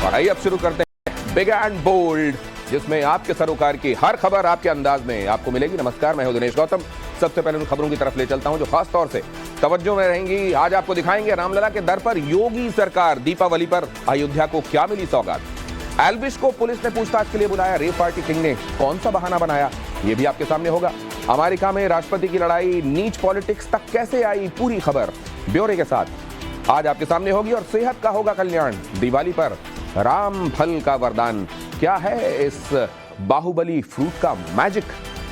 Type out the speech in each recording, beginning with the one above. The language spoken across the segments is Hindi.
और आइए अब शुरू करते हैं बिग एंड बोल्ड, जिसमें आपके सरोकार की हर खबर आपके अंदाज में आपको मिलेगी। नमस्कार, मैं हूं दिनेश गौतम। सबसे पहले उन खबरों की तरफ ले चलता हूं जो खास तौर से तवज्जो में रहेंगी। आज आपको दिखाएंगे रामलला के दर पर योगी सरकार, दीपावली पर अयोध्या को क्या मिली सौगात। एल्विश को पुलिस ने पूछताछ के लिए बुलाया, रेप पार्टी किंग ने कौन सा बहाना बनाया, ये भी आपके सामने होगा। अमेरिका में राष्ट्रपति की लड़ाई नीच पॉलिटिक्स तक कैसे आई, पूरी खबर ब्यौरे के साथ आज आपके सामने होगी। और सेहत का होगा कल्याण, दिवाली पर राम फल का वरदान, क्या है इस बाहुबली फ्रूट का मैजिक,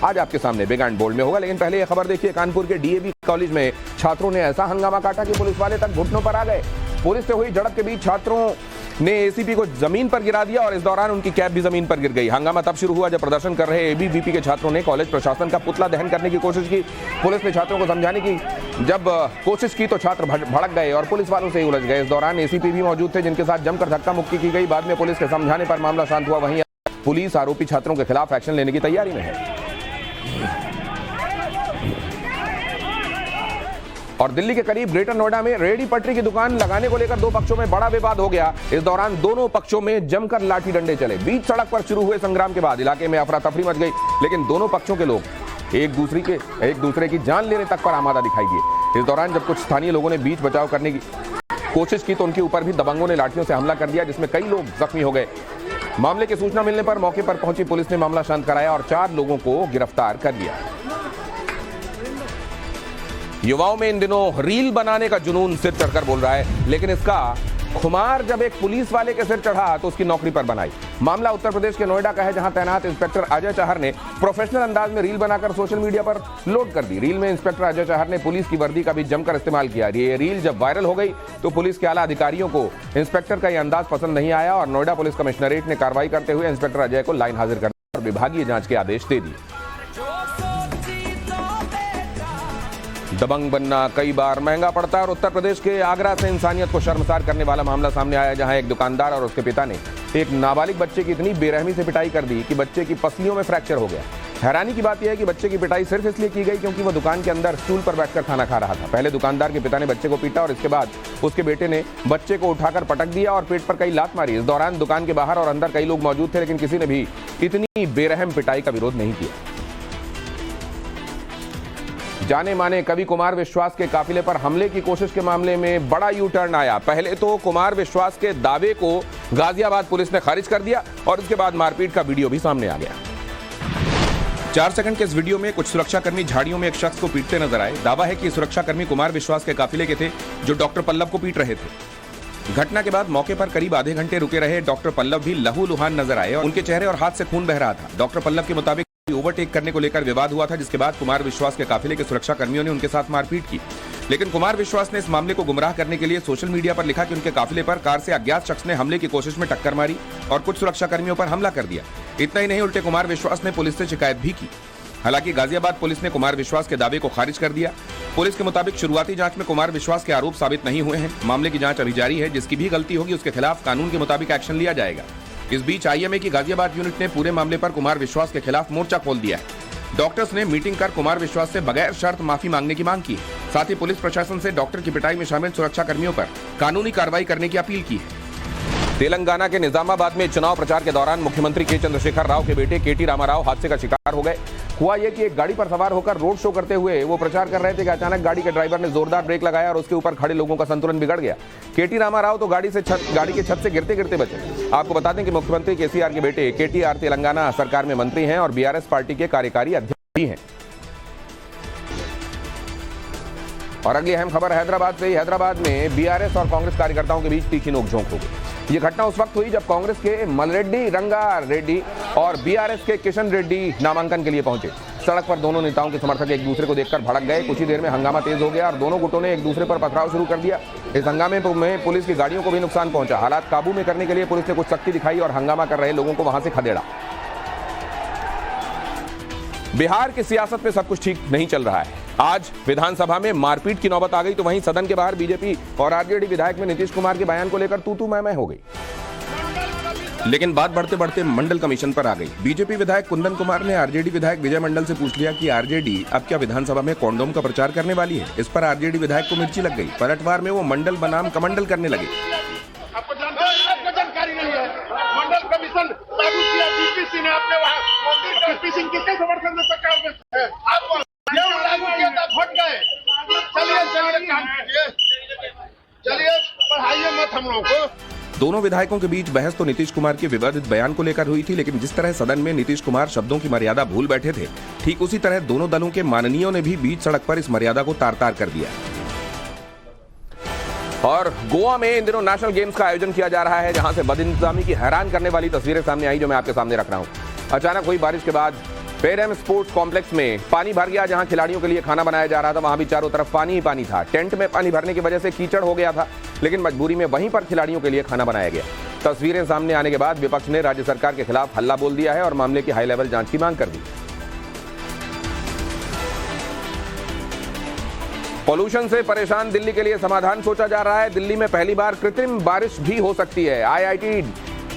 आज आपके सामने बिग एंड बोल्ड में होगा। लेकिन पहले यह खबर देखिए, कानपुर के डीएवी कॉलेज में छात्रों ने ऐसा हंगामा काटा कि पुलिस वाले तक घुटनों पर आ गए। पुलिस से हुई झड़प के बीच छात्रों ने एसीपी को जमीन पर गिरा दिया और इस दौरान उनकी कैप भी जमीन पर गिर गई। हंगामा तब शुरू हुआ जब प्रदर्शन कर रहे एबीवीपी के छात्रों ने कॉलेज प्रशासन का पुतला दहन करने की कोशिश की। पुलिस ने छात्रों को समझाने की जब कोशिश की तो छात्र भड़क गए और पुलिस वालों से ही उलझ गए। इस दौरान एसीपी भी मौजूद थे, जिनके साथ जमकर धक्का मुक्की की गई। बाद में पुलिस के समझाने पर मामला शांत हुआ। वहीं पुलिस आरोपी छात्रों के खिलाफ एक्शन लेने की तैयारी में है। और दिल्ली के करीब ग्रेटर नोएडा में रेहड़ी पटरी की दुकान लगाने को लेकर दो पक्षों में बड़ा विवाद हो गया। इस दौरान दोनों पक्षों में जमकर लाठी डंडे चले। बीच सड़क पर शुरू हुए संग्राम के बाद इलाके में अफरा तफरी मच गई, लेकिन दोनों पक्षों के लोग एक दूसरे की जान लेने तक पर आमादा दिखाई दिए। इस दौरान जब कुछ स्थानीय लोगों ने बीच बचाव करने की कोशिश की तो उनके ऊपर भी दबंगों ने लाठियों से हमला कर दिया, जिसमें कई लोग जख्मी हो गए। मामले की सूचना मिलने पर मौके पर पहुंची पुलिस ने मामला शांत कराया और 4 लोगों को गिरफ्तार कर लिया। युवाओं में इन दिनों रील बनाने का जुनून सिर चढ़कर बोल रहा है, लेकिन इसका खुमार जब एक पुलिस वाले के सिर चढ़ा तो उसकी नौकरी पर बनाई। मामला उत्तर प्रदेश के नोएडा का है, जहां तैनात इंस्पेक्टर अजय चहर ने प्रोफेशनल अंदाज में रील बनाकर सोशल मीडिया पर लोड कर दी। रील में इंस्पेक्टर अजय चहर ने पुलिस की वर्दी का भी जमकर इस्तेमाल किया। ये रील जब वायरल हो गई तो पुलिस के आला अधिकारियों को इंस्पेक्टर का यह अंदाज पसंद नहीं आया और नोएडा पुलिस कमिश्नरेट ने कार्रवाई करते हुए इंस्पेक्टर अजय को लाइन हाजिर करने और विभागीय जांच के आदेश दे दिए। दबंग बनना कई बार महंगा पड़ता है और उत्तर प्रदेश के आगरा से इंसानियत को शर्मसार करने वाला मामला सामने आया, जहां एक दुकानदार और उसके पिता ने एक नाबालिग बच्चे की इतनी बेरहमी से पिटाई कर दी कि बच्चे की पसलियों में फ्रैक्चर हो गया। हैरानी की बात यह है कि बच्चे की पिटाई सिर्फ इसलिए की गई क्योंकि वो दुकान के अंदर स्टूल पर बैठकर खाना खा रहा था। पहले दुकानदार के पिता ने बच्चे को पीटा और इसके बाद उसके बेटे ने बच्चे को उठाकर पटक दिया और पेट पर कई लात मारी। इस दौरान दुकान के बाहर और अंदर कई लोग मौजूद थे, लेकिन किसी ने भी इतनी बेरहम पिटाई का विरोध नहीं किया। जाने माने कवि कुमार विश्वास के काफिले पर हमले की कोशिश के मामले में बड़ा यू टर्न आया। पहले तो कुमार विश्वास के दावे को गाजियाबाद पुलिस ने खारिज कर दिया और उसके बाद मारपीट का वीडियो भी सामने आ गया। 4 सेकंड के इस वीडियो में कुछ सुरक्षाकर्मी झाड़ियों में एक शख्स को पीटते नजर आए। दावा है कि सुरक्षाकर्मी कुमार विश्वास के काफिले के थे जो डॉक्टर पल्लव को पीट रहे थे। घटना के बाद मौके पर करीब आधे घंटे रुके रहे डॉक्टर पल्लव भी लहूलुहान नजर आए और उनके चेहरे और हाथ से खून बह रहा था। डॉक्टर पल्लव के मुताबिक ओवरटेक करने को लेकर विवाद हुआ था, जिसके बाद कुमार विश्वास के काफिले के सुरक्षा कर्मियों ने उनके साथ मारपीट की। लेकिन कुमार विश्वास ने इस मामले को गुमराह करने के लिए सोशल मीडिया पर लिखा कि उनके काफिले पर कार से अज्ञात शख्स ने हमले की कोशिश में टक्कर मारी और कुछ सुरक्षा कर्मियों पर हमला कर दिया। इतना ही नहीं, उल्टे कुमार विश्वास ने पुलिस से शिकायत भी की। हालांकि गाजियाबाद पुलिस ने कुमार विश्वास के दावे को खारिज कर दिया। पुलिस के मुताबिक शुरुआती जांच में कुमार विश्वास के आरोप साबित नहीं हुए हैं। मामले की जांच अभी जारी है। जिसकी भी गलती होगी उसके खिलाफ कानून के मुताबिक एक्शन लिया जाएगा। इस बीच आईएमए की गाजियाबाद यूनिट ने पूरे मामले पर कुमार विश्वास के खिलाफ मोर्चा खोल दिया है। डॉक्टर्स ने मीटिंग कर कुमार विश्वास से बगैर शर्त माफी मांगने की मांग की है। साथ ही पुलिस प्रशासन से डॉक्टर की पिटाई में शामिल सुरक्षा कर्मियों पर कानूनी कार्रवाई करने की अपील की है। तेलंगाना के निजामाबाद में चुनाव प्रचार के दौरान मुख्यमंत्री के चंद्रशेखर राव के बेटे केटी रामाराव हादसे का शिकार हो गए। हुआ यह कि एक गाड़ी पर सवार होकर रोड शो करते हुए वो प्रचार कर रहे थे कि अचानक गाड़ी के ड्राइवर ने जोरदार ब्रेक लगाया और उसके ऊपर खड़े लोगों का संतुलन बिगड़ गया। केटी रामाराव तो गाड़ी की छत से गिरते गिरते बचे। आपको बता दें कि मुख्यमंत्री केसीआर के बेटे केटीआर तेलंगाना सरकार में मंत्री हैं और बीआरएस पार्टी के कार्यकारी अध्यक्ष भी हैं। और अगली अहम खबर हैदराबाद से। हैदराबाद में बीआरएस और कांग्रेस कार्यकर्ताओं के बीच तीखी नोकझोंक हो गई। ये घटना उस वक्त हुई जब कांग्रेस के मलरेड्डी रंगा रेड्डी और बीआरएस के किशन रेड्डी नामांकन के लिए पहुंचे। सड़क पर दोनों नेताओं के समर्थक एक दूसरे को देखकर भड़क गए। कुछ ही देर में हंगामा तेज हो गया और दोनों गुटों ने एक दूसरे पर पथराव शुरू कर दिया। इस हंगामे में पुलिस की गाड़ियों को भी नुकसान पहुंचा। हालात काबू में करने के लिए पुलिस ने कुछ सख्ती दिखाई और हंगामा कर रहे लोगों को वहां से खदेड़ा। बिहार की सियासत में सब कुछ ठीक नहीं चल रहा है। आज विधानसभा में मारपीट की नौबत आ गई तो वहीं सदन के बाहर बीजेपी और आरजेडी विधायक में नीतीश कुमार के बयान को लेकर तू मैं हो गई। लेकिन बात बढ़ते बढ़ते मंडल कमीशन पर आ गई। बीजेपी विधायक कुंदन कुमार ने आरजेडी विधायक विजय मंडल से पूछ लिया कि आरजेडी अब क्या विधानसभा में कॉन्डोम का प्रचार करने वाली है। इस पर आरजेडी विधायक को मिर्ची लग गई। पलटवार में वो मंडल बनाम कमंडल करने लगे। आपको जानकारी नहीं है। केपी सिंह किसके समर्थन में सरकार में आप लागू किया था, फट गए। चलिए चलिए काम कीजिए, चलिए पढ़ाइए मत हम लोगों को। दोनों विधायकों के बीच बहस तो नीतीश कुमार के विवादित बयान को लेकर हुई थी, लेकिन जिस तरह सदन में नीतीश कुमार शब्दों की मर्यादा भूल बैठे थे, ठीक उसी तरह दोनों दलों के माननीयों ने भी बीच सड़क पर इस मर्यादा को तार-तार कर दिया। और गोवा में इन दिनों नेशनल गेम्स का आयोजन किया जा रहा है, जहां से बदइंतजामी की हैरान करने वाली तस्वीरें सामने आई, जो मैं आपके सामने रख रहा हूं। अचानक हुई बारिश के बाद पेरेम स्पोर्ट्स कॉम्प्लेक्स में पानी भर गया। जहां खिलाड़ियों के लिए खाना बनाया जा रहा था, वहां भी चारों तरफ पानी ही पानी था। टेंट में पानी भरने की वजह से कीचड़ हो गया था, लेकिन मजबूरी में वहीं पर खिलाड़ियों के लिए खाना बनाया गया। तस्वीरें सामने आने के बाद विपक्ष ने राज्य सरकार के खिलाफ हल्ला बोल दिया है और मामले की हाई लेवल जांच की मांग कर दी। पॉल्यूशन से परेशान दिल्ली के लिए समाधान सोचा जा रहा है। दिल्ली में पहली बार कृत्रिम बारिश भी हो सकती है। आईआईटी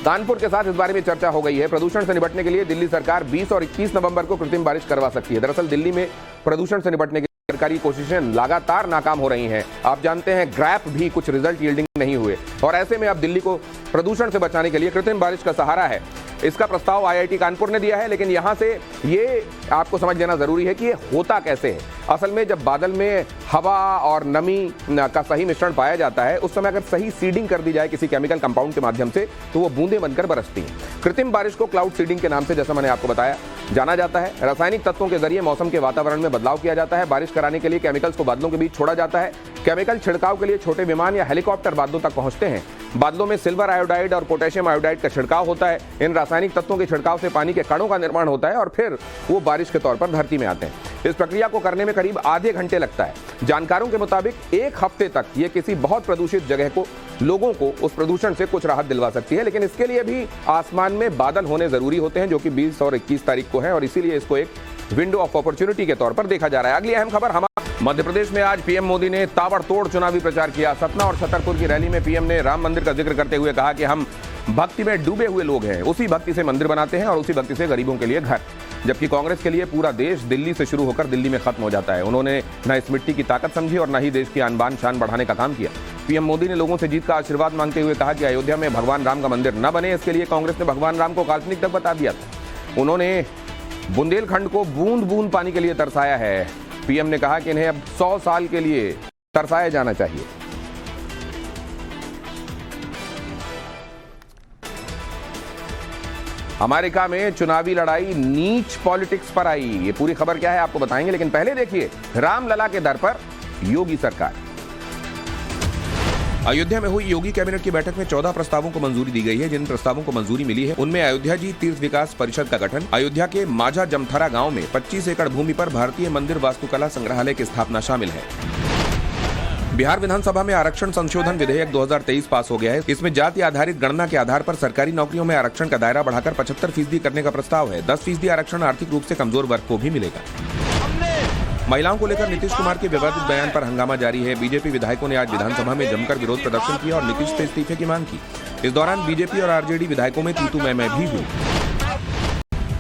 कानपुर के साथ इस बारे में चर्चा हो गई है। प्रदूषण से निपटने के लिए दिल्ली सरकार 20 और 21 नवंबर को कृत्रिम बारिश करवा सकती है। दरअसल दिल्ली में प्रदूषण से निपटने की सरकारी कोशिशें लगातार नाकाम हो रही हैं। आप जानते हैं ग्रैप भी कुछ रिजल्ट यील्डिंग नहीं हुए, और ऐसे में अब दिल्ली को प्रदूषण से बचाने के लिए कृत्रिम बारिश का सहारा है। इसका प्रस्ताव आईआईटी कानपुर ने दिया है, लेकिन यहां से ये आपको समझ लेना जरूरी है कि ये होता कैसे है। असल में जब बादल में हवा और नमी का सही मिश्रण पाया जाता है, उस समय अगर सही सीडिंग कर दी जाए किसी केमिकल कंपाउंड के माध्यम से, तो वो बूंदें बनकर बरसती हैं। कृत्रिम बारिश को क्लाउड सीडिंग के नाम से, जैसा मैंने आपको बताया, जाना जाता है। रासायनिक तत्वों के जरिए मौसम के वातावरण में बदलाव किया जाता है। बारिश कराने के लिए केमिकल्स को बादलों के बीच छोड़ा जाता है। केमिकल छिड़काव के लिए छोटे विमान या हेलीकॉप्टर बादलों तक पहुंचते हैं। बादलों में सिल्वर आयोडाइड और पोटेशियम आयोडाइड का छिड़काव होता है। इन रासायनिक तत्वों के छिड़काव से पानी के कणों का निर्माण होता है और फिर वो बारिश के तौर पर धरती में आते हैं। इस प्रक्रिया को करने में करीब आधे घंटे लगता है। जानकारों के मुताबिक 1 हफ्ते तक ये किसी बहुत प्रदूषित जगह को, लोगों को उस प्रदूषण से कुछ राहत दिलवा सकती है, लेकिन इसके लिए भी आसमान में बादल होने जरूरी होते हैं, जो कि 20 और 21 तारीख को है, और इसीलिए इसको एक विंडो ऑफ अपॉर्चुनिटी के तौर पर देखा जा रहा है। अगली अहम खबर मध्य प्रदेश में आज पीएम मोदी ने ताबड़तोड़ चुनावी प्रचार किया। सतना और छतरपुर की रैली में पीएम ने राम मंदिर का जिक्र करते हुए कहा कि हम भक्ति में डूबे हुए लोग हैं, उसी भक्ति से मंदिर बनाते हैं और उसी भक्ति से गरीबों के लिए घर। जबकि कांग्रेस के लिए पूरा देश दिल्ली से शुरू होकर दिल्ली में खत्म हो जाता है। उन्होंने न इस मिट्टी की ताकत समझी और न ही देश की आन बान शान बढ़ाने का काम किया। पीएम मोदी ने लोगों से जीत का आशीर्वाद मांगते हुए कहा कि अयोध्या में भगवान राम का मंदिर न बने, इसके लिए कांग्रेस ने भगवान राम को काल्पनिक तक बता दिया था। उन्होंने बुंदेलखंड को बूंद बूंद पानी के लिए तरसाया है। पीएम ने कहा कि इन्हें अब 100 साल के लिए तरसाया जाना चाहिए। अमेरिका में चुनावी लड़ाई नीच पॉलिटिक्स पर आई। ये पूरी खबर क्या है आपको बताएंगे, लेकिन पहले देखिए रामलला के दर पर योगी सरकार। अयोध्या में हुई योगी कैबिनेट की बैठक में 14 प्रस्तावों को मंजूरी दी गई है। जिन प्रस्तावों को मंजूरी मिली है उनमें अयोध्या जी तीर्थ विकास परिषद का गठन, अयोध्या के माझा जमथरा गांव में 25 एकड़ भूमि पर भारतीय मंदिर वास्तुकला संग्रहालय की स्थापना शामिल है। बिहार विधानसभा में आरक्षण संशोधन विधेयक 2023 पास हो गया है। इसमें जाति आधारित गणना के आधार पर सरकारी नौकरियों में आरक्षण का दायरा बढ़ाकर 75% करने का प्रस्ताव है। 10% आरक्षण आर्थिक रूप से कमजोर वर्ग को भी मिलेगा। महिलाओं को लेकर नीतीश कुमार के विवादित बयान पर हंगामा जारी है। बीजेपी विधायकों ने आज विधानसभा में जमकर विरोध प्रदर्शन किया और नीतीश से इस्तीफे की मांग की। इस दौरान बीजेपी और आरजेडी विधायकों में तू मैं भी हुई।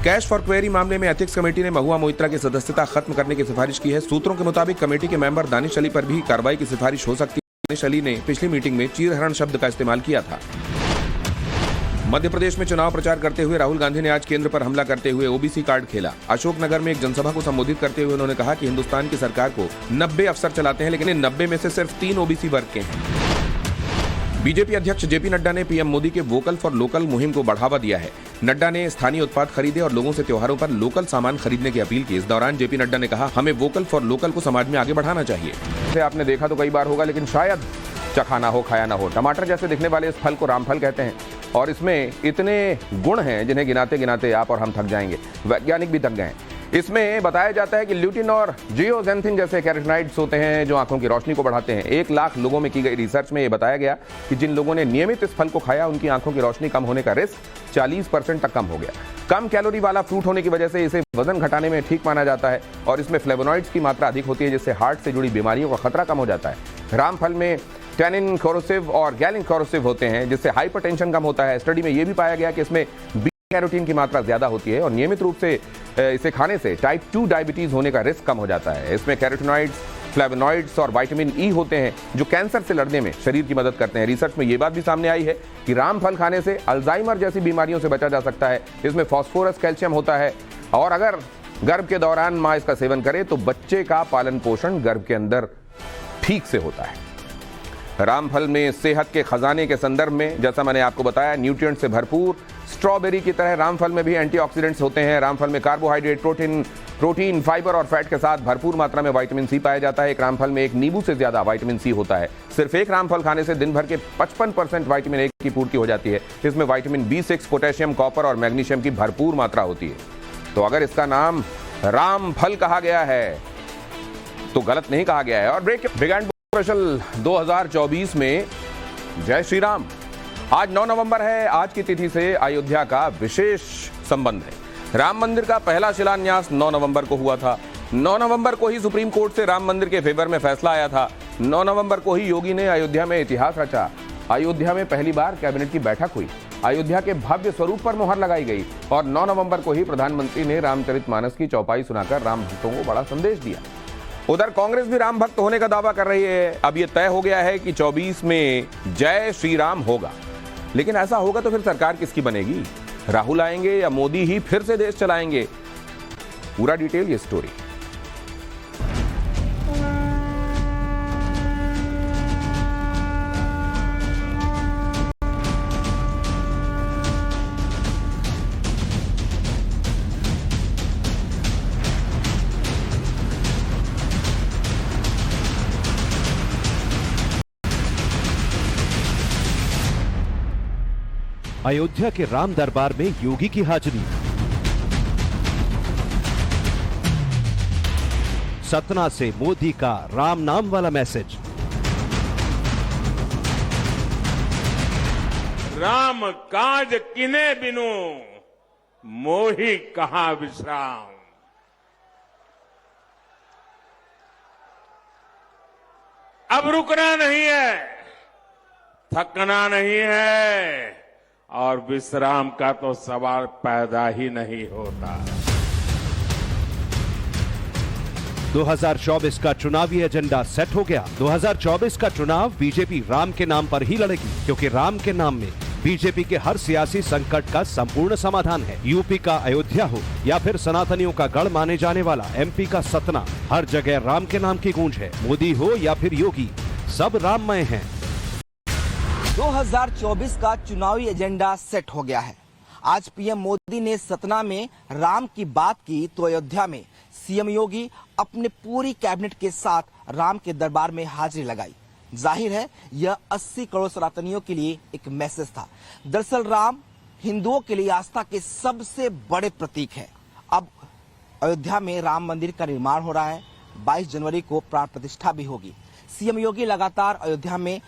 कैश फॉर क्वेरी मामले में एथिक्स कमेटी ने महुआ मोइत्रा की सदस्यता खत्म करने की सिफारिश की है। सूत्रों के मुताबिक कमेटी के मेंबर दानिश अली पर भी कार्रवाई की सिफारिश हो सकती है। दानिश अली ने पिछली मीटिंग में चीरहरण शब्द का इस्तेमाल किया था। मध्य प्रदेश में चुनाव प्रचार करते हुए राहुल गांधी ने आज केंद्र पर हमला करते हुए ओबीसी कार्ड खेला। अशोकनगर में एक जनसभा को संबोधित करते हुए उन्होंने कहा कि हिंदुस्तान की सरकार को 90 अफसर चलाते हैं, लेकिन इन 90 में से सिर्फ 3 ओबीसी वर्ग के हैं। बीजेपी अध्यक्ष जेपी नड्डा ने पीएम मोदी के वोकल फॉर लोकल मुहिम को बढ़ावा दिया है। नड्डा ने स्थानीय उत्पाद खरीदे और लोगों से त्योहारों पर लोकल सामान खरीदने की अपील की। इस दौरान जेपी नड्डा ने कहा, हमें वोकल फॉर लोकल को समाज में आगे बढ़ाना चाहिए। आपने देखा तो कई बार होगा, लेकिन शायद चखा ना हो, खाया ना हो। टमाटर जैसे दिखने वाले इस फल को रामफल कहते हैं और इसमें इतने गुण हैं जिन्हें गिनाते गिनाते आप और हम थक जाएंगे, वैज्ञानिक भी थक गए। इसमें बताया जाता है कि ल्यूटिन और जियोजेंथिन जैसे कैरोटीनॉइड्स होते हैं जो आंखों की रोशनी को बढ़ाते हैं। 1 लाख लोगों में की गई रिसर्च में यह बताया गया कि जिन लोगों ने नियमित इस फल को खाया उनकी आंखों की रोशनी कम होने का रिस्क 40% तक कम हो गया। कम कैलोरी वाला फ्रूट होने की वजह से इसे वजन घटाने में ठीक माना जाता है और इसमें फ्लेवोनॉइड्स की मात्रा अधिक होती है, जिससे हार्ट से जुड़ी बीमारियों का खतरा कम हो जाता है। रामफल में टैनिन कोरोसिव और गैलिन कोरोसिव होते हैं, जिससे हाइपरटेंशन कम होता है। स्टडी में यह भी पाया गया कि इसमें कैरोटीन की मात्रा ज्यादा होती है और नियमित रूप से इसे खाने से टाइप 2 डायबिटीज होने का रिस्क कम हो जाता है। इसमें कैरोटीनॉइड्स, फ्लेवोनॉइड्स और विटामिन ई होते हैं जो कैंसर से लड़ने में शरीर की मदद करते हैं। रिसर्च में यह बात भी सामने आई है कि रामफल खाने से अल्जाइमर जैसी बीमारियों से बचा जा सकता है। इसमें फास्फोरस, कैल्शियम होता है और अगर गर्भ के दौरान मां इसका सेवन करे तो बच्चे का पालन पोषण गर्भ के अंदर ठीक से होता है। रामफल में सेहत के खजाने के संदर्भ में जैसा मैंने आपको बताया, न्यूट्रिएंट से भरपूर स्ट्रॉबेरी की तरह रामफल में भी एंटीऑक्सीडेंट्स होते हैं। रामफल में कार्बोहाइड्रेट, प्रोटीन, फाइबर और फैट के साथ भरपूर मात्रा में विटामिन सी पाया जाता है। एक रामफल में एक नींबू से ज्यादा विटामिन सी होता है। सिर्फ एक रामफल खाने से दिन भर के 55% विटामिन ए की पूर्ति हो जाती है। इसमें विटामिन B6, पोटेशियम, कॉपर और मैग्नीशियम की भरपूर मात्रा होती है। तो अगर इसका नाम रामफल कहा गया है तो गलत नहीं कहा गया है। और ब्रेक बिग स्पेशल 2024 में जय श्री राम। आज 9 नवंबर है। आज की तिथि से अयोध्या का विशेष संबंध है। राम मंदिर का पहला शिलान्यास 9 नवंबर को हुआ था। 9 नवंबर को ही सुप्रीम कोर्ट से राम मंदिर के फेवर में फैसला आया था। 9 नवंबर को ही योगी ने अयोध्या में इतिहास रचा। अयोध्या में पहली बार कैबिनेट की बैठक हुई। अयोध्या के भव्य स्वरूप पर मुहर लगाई गई और 9 नवंबर को ही प्रधानमंत्री ने रामचरितमानस की चौपाई सुनाकर राम भक्तों को बड़ा संदेश दिया। उधर कांग्रेस भी राम भक्त होने का दावा कर रही है। अब यह तय हो गया है कि 24 में जय श्री राम होगा। लेकिन ऐसा होगा तो फिर सरकार किसकी बनेगी? राहुल आएंगे या मोदी ही फिर से देश चलाएंगे? पूरा डिटेल ये स्टोरी। अयोध्या के राम दरबार में योगी की हाजिरी। सतना से मोदी का राम नाम वाला मैसेज। राम काज किने बिनु मोहि कहा विश्राम। अब रुकना नहीं है, थकना नहीं है और विश्राम का तो सवाल पैदा ही नहीं होता। 2024 का चुनावी एजेंडा सेट हो गया। 2024 का चुनाव बीजेपी राम के नाम पर ही लड़ेगी, क्योंकि राम के नाम में बीजेपी के हर सियासी संकट का संपूर्ण समाधान है। यूपी का अयोध्या हो या फिर सनातनियों का गढ़ माने जाने वाला एमपी का सतना, हर जगह राम के नाम की गूंज है। मोदी हो या फिर योगी, सब राममय हैं। 2024 का चुनावी एजेंडा सेट हो गया है। आज पीएम मोदी ने सतना में राम की बात की तो अयोध्या में सीएम योगी अपने पूरी कैबिनेट के साथ राम के दरबार में हाजिरी लगाई। जाहिर है यह 80 करोड़ सनातनियों के लिए एक मैसेज था। दरअसल राम हिंदुओं के लिए आस्था के सबसे बड़े प्रतीक है। अब अयोध्या में राम मंदिर का निर्माण हो रहा है। 22 जनवरी को प्राण प्रतिष्ठा भी होगी। सीएम योगी लगातार अयोध्या में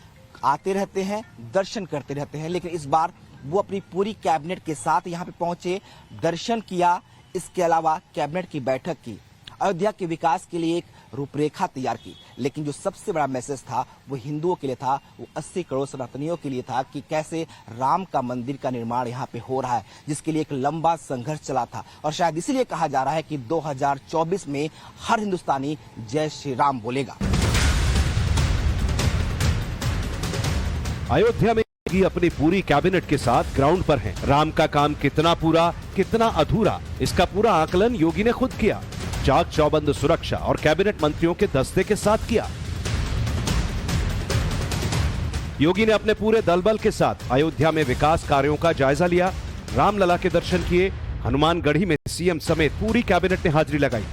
आते रहते हैं, दर्शन करते रहते हैं, लेकिन इस बार वो अपनी पूरी कैबिनेट के साथ यहाँ पे पहुंचे, दर्शन किया। इसके अलावा कैबिनेट की बैठक की, अयोध्या के विकास के लिए एक रूपरेखा तैयार की। लेकिन जो सबसे बड़ा मैसेज था वो हिंदुओं के लिए था, वो 80 करोड़ सनातनियों के लिए था कि कैसे राम का मंदिर का निर्माण यहाँ पे हो रहा है, जिसके लिए एक लंबा संघर्ष चला था। और शायद इसीलिए कहा जा रहा है कि 2024 में हर हिंदुस्तानी जय श्री राम बोलेगा। अयोध्या में योगी अपनी पूरी कैबिनेट के साथ ग्राउंड पर हैं। राम का काम कितना पूरा, कितना अधूरा, इसका पूरा आकलन योगी ने खुद किया। चाक चौबंद सुरक्षा और कैबिनेट मंत्रियों के दस्ते के साथ किया। योगी ने अपने पूरे दलबल के साथ अयोध्या में विकास कार्यों का जायजा लिया। रामलला के दर्शन किए। हनुमानगढ़ी में सीएम समेत पूरी कैबिनेट ने हाजिरी लगाई।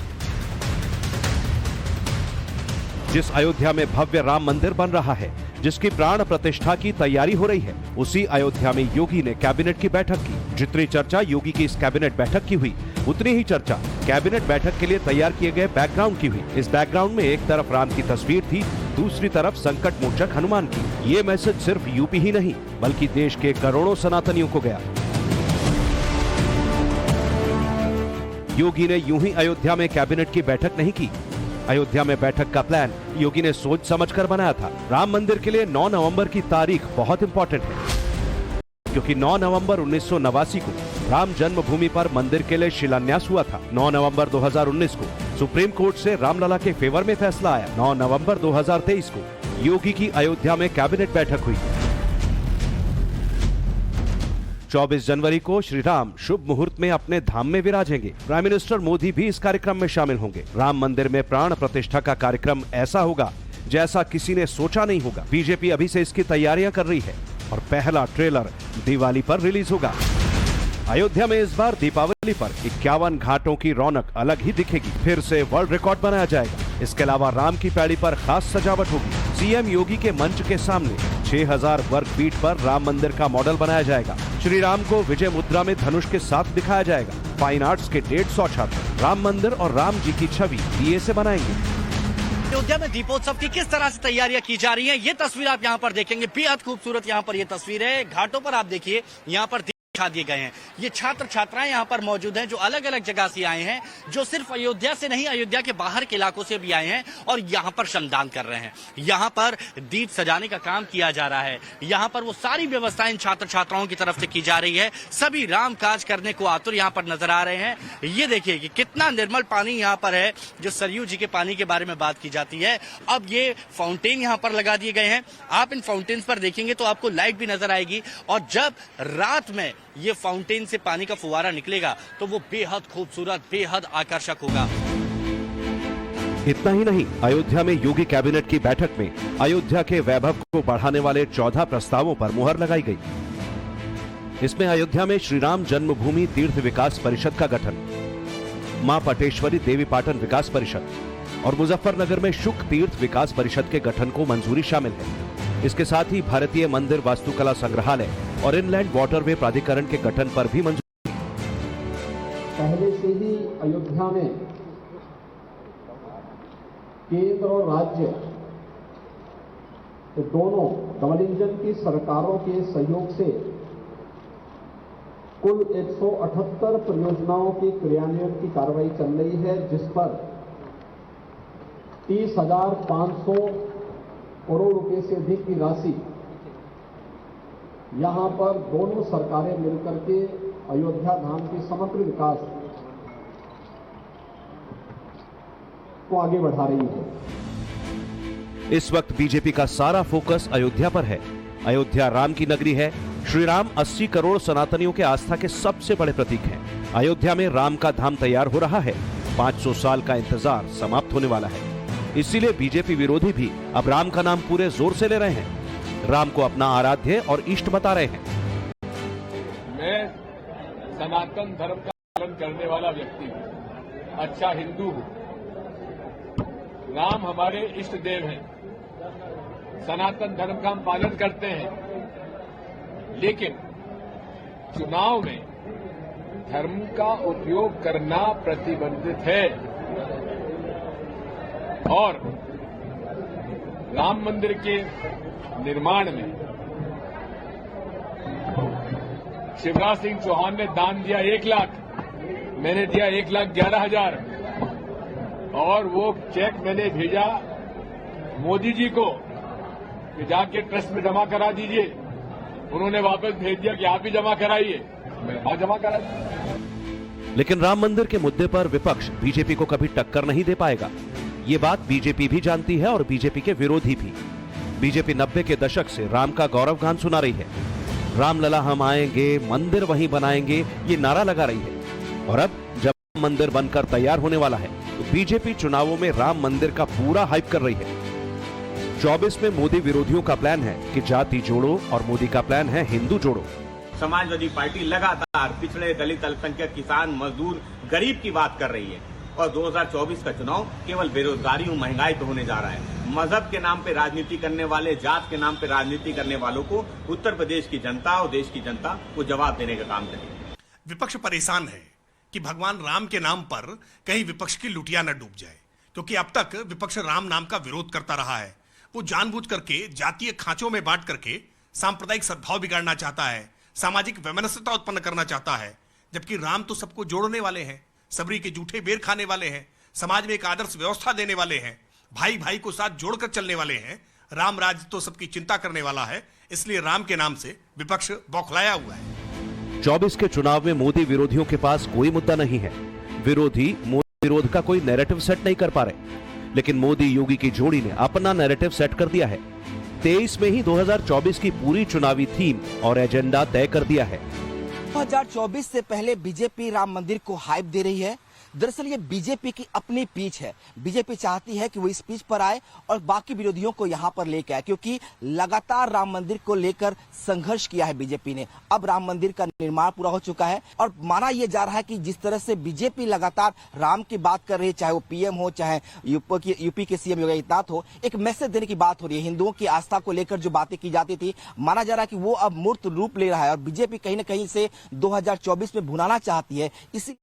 जिस अयोध्या में भव्य राम मंदिर बन रहा है, जिसकी प्राण प्रतिष्ठा की तैयारी हो रही है, उसी अयोध्या में योगी ने कैबिनेट की बैठक की। जितनी चर्चा योगी की इस कैबिनेट बैठक की हुई, उतनी ही चर्चा कैबिनेट बैठक के लिए तैयार किए गए बैकग्राउंड की हुई। इस बैकग्राउंड में एक तरफ राम की तस्वीर थी, दूसरी तरफ संकट मोचक हनुमान की। ये मैसेज सिर्फ यूपी ही नहीं बल्कि देश के करोड़ों सनातनियों को गया। योगी ने यूं ही अयोध्या में कैबिनेट की बैठक नहीं की। अयोध्या में बैठक का प्लान योगी ने सोच समझकर बनाया था। राम मंदिर के लिए 9 नवंबर की तारीख बहुत इंपॉर्टेंट है, क्योंकि 9 नवंबर 1989 को राम जन्मभूमि पर मंदिर के लिए शिलान्यास हुआ था। 9 नवंबर 2019 को सुप्रीम कोर्ट से रामलला के फेवर में फैसला आया। 9 नवंबर 2023 को योगी की अयोध्या में कैबिनेट बैठक हुई। 24 जनवरी को श्री राम शुभ मुहूर्त में अपने धाम में विराजेंगे। प्राइम मिनिस्टर मोदी भी इस कार्यक्रम में शामिल होंगे। राम मंदिर में प्राण प्रतिष्ठा का कार्यक्रम ऐसा होगा जैसा किसी ने सोचा नहीं होगा। बीजेपी अभी से इसकी तैयारियां कर रही है और पहला ट्रेलर दिवाली पर रिलीज होगा। अयोध्या में इस बार दीपावली पर 51 घाटों की रौनक अलग ही दिखेगी। फिर से वर्ल्ड रिकॉर्ड बनाया जाएगा। इसके अलावा राम की पैड़ी पर खास सजावट होगी। सीएम योगी के मंच के सामने 6000 वर्ग फीट पर राम मंदिर का मॉडल बनाया जाएगा। श्री राम को विजय मुद्रा में धनुष के साथ दिखाया जाएगा। फाइन आर्ट्स के 150 छात्र राम मंदिर और राम जी की छवि दिए से बनाएंगे। अयोध्या में दीपोत्सव की किस तरह से तैयारियां की जा रही हैं, ये तस्वीर आप यहां पर देखेंगे। बेहद खूबसूरत यहां पर ये तस्वीर है। घाटों पर आप देखिए, यहां पर दिखा दिए गए हैं। ये छात्र छात्राएं यहाँ पर मौजूद हैं जो अलग अलग जगह से आए हैं, जो सिर्फ अयोध्या से नहीं, अयोध्या के बाहर के इलाकों से भी आए हैं और यहाँ पर श्रमदान कर रहे हैं। यहाँ पर दीप सजाने का काम किया जा रहा है। यहाँ पर वो सारी व्यवस्थाएं इन छात्र छात्राओं की तरफ से की जा रही है। सभी राम काज करने को आतुर यहाँ पर नजर आ रहे हैं। ये देखिए कि कितना निर्मल पानी यहाँ पर है। जो सरयू जी के पानी के बारे में बात की जाती है, अब ये फाउंटेन यहाँ पर लगा दिए गए हैं। आप इन फाउंटेन पर देखेंगे तो आपको लाइट भी नजर आएगी और जब रात में ये फाउंटेन से पानी का फुवारा निकलेगा तो वो बेहद खूबसूरत, बेहद आकर्षक होगा। इतना ही नहीं, अयोध्या में योगी कैबिनेट की बैठक में अयोध्या के वैभव को बढ़ाने वाले 14 प्रस्तावों पर मुहर लगाई गई। इसमें अयोध्या में श्री राम जन्मभूमि तीर्थ विकास परिषद का गठन, मां पटेश्वरी देवी पाटन विकास परिषद और मुजफ्फरनगर में शुक तीर्थ विकास परिषद के गठन को मंजूरी शामिल है। इसके साथ ही भारतीय मंदिर वास्तुकला संग्रहालय और इनलैंड वाटरवे प्राधिकरण के गठन पर भी मंजूरी। पहले से ही अयोध्या में केंद्र और राज्य दोनों डबल इंजन की सरकारों के सहयोग से कुल 178 परियोजनाओं की क्रियान्वयन की कार्रवाई चल रही है, जिस पर 30,500 करोड़ रुपए से अधिक की राशि यहां पर दोनों सरकारें मिलकर के अयोध्या धाम के समग्र विकास को आगे बढ़ा रही है। इस वक्त बीजेपी का सारा फोकस अयोध्या पर है। अयोध्या राम की नगरी है। श्री राम 80 करोड़ सनातनियों के आस्था के सबसे बड़े प्रतीक हैं। अयोध्या में राम का धाम तैयार हो रहा है। 500 साल का इंतजार समाप्त होने वाला है। इसीलिए बीजेपी विरोधी भी अब राम का नाम पूरे जोर से ले रहे हैं। राम को अपना आराध्य और इष्ट बता रहे हैं। मैं सनातन धर्म का पालन करने वाला व्यक्ति हूँ, अच्छा हिंदू हूँ। राम हमारे इष्ट देव हैं। सनातन धर्म का हम पालन करते हैं, लेकिन चुनाव में धर्म का उपयोग करना प्रतिबंधित है और राम मंदिर के निर्माण में शिवराज सिंह चौहान ने दान दिया 1 लाख, मैंने दिया 1,11,000 और वो चेक मैंने भेजा मोदी जी को कि जाके ट्रस्ट में जमा करा दीजिए। उन्होंने वापस भेज दिया कि आप भी जमा कराइए। मैं जमा करा दिया। लेकिन राम मंदिर के मुद्दे पर विपक्ष बीजेपी को कभी टक्कर नहीं दे पाएगा। ये बात बीजेपी भी जानती है और बीजेपी के विरोधी भी। बीजेपी 90 के दशक से राम का गौरव गान सुना रही है। रामलला हम आएंगे, मंदिर वहीं बनाएंगे, ये नारा लगा रही है। और अब जब मंदिर बनकर तैयार होने वाला है तो बीजेपी चुनावों में राम मंदिर का पूरा हाइप कर रही है। 24 में मोदी विरोधियों का प्लान है कि जाति जोड़ो और मोदी का प्लान है हिंदू जोड़ो। समाजवादी पार्टी लगातार पिछड़े, दलित, अल्पसंख्यक, किसान, मजदूर, गरीब की बात कर रही है और 2024 का चुनाव केवल बेरोजगारी और महंगाई पे होने जा रहा है। मजहब के नाम पे राजनीति करने वाले, जात के नाम पे राजनीति करने वालों को उत्तर प्रदेश की जनता और देश की जनता को जवाब देने का काम करेगी। विपक्ष परेशान है कि भगवान राम के नाम पर कहीं विपक्ष की लुटिया न डूब जाए, क्योंकि अब तक विपक्ष राम नाम का विरोध करता रहा है। वो जानबूझ करके जातीय खांचों में बांट करके सांप्रदायिक सद्भाव बिगाड़ना चाहता है, सामाजिक वैमनस्यता उत्पन्न करना चाहता है, जबकि राम तो सबको जोड़ने वाले हैं, सबरी के जूठे बेर खाने वाले हैं, समाज में एक आदर्श व्यवस्था देने वाले हैं, भाई भाई को साथ जोड़कर चलने वाले हैं। राम राज्य तो सबकी चिंता करने वाला है, इसलिए राम के नाम से विपक्ष बौखलाया हुआ है। 24 के चुनाव में मोदी विरोधियों के पास कोई मुद्दा नहीं है। विरोधी मोदी विरोध का कोई नैरेटिव सेट नहीं कर पा रहे, लेकिन मोदी योगी की जोड़ी ने अपना नैरेटिव सेट कर दिया है। 23 में ही 2024 की पूरी चुनावी थीम और एजेंडा तय कर दिया है। 2024 से पहले बीजेपी राम मंदिर को हाइप दे रही है। दरअसल ये बीजेपी की अपनी पीच है। बीजेपी चाहती है कि वो इस पीच पर आए और बाकी विरोधियों को यहां पर लेकर आए, क्योंकि लगातार राम मंदिर को लेकर संघर्ष किया है बीजेपी ने। अब राम मंदिर का निर्माण पूरा हो चुका है और माना यह जा रहा है कि जिस तरह से बीजेपी लगातार राम की बात कर रही है, चाहे वो पीएम हो, चाहे यूपी के सीएम योगी आदित्यनाथ हो, एक मैसेज देने की बात हो रही है। हिंदुओं की आस्था को लेकर जो बातें की जाती थी, माना जा रहा है कि वो अब मूर्त रूप ले रहा है और बीजेपी कहीं ना कहीं से 2024 में भुनाना चाहती है। इसी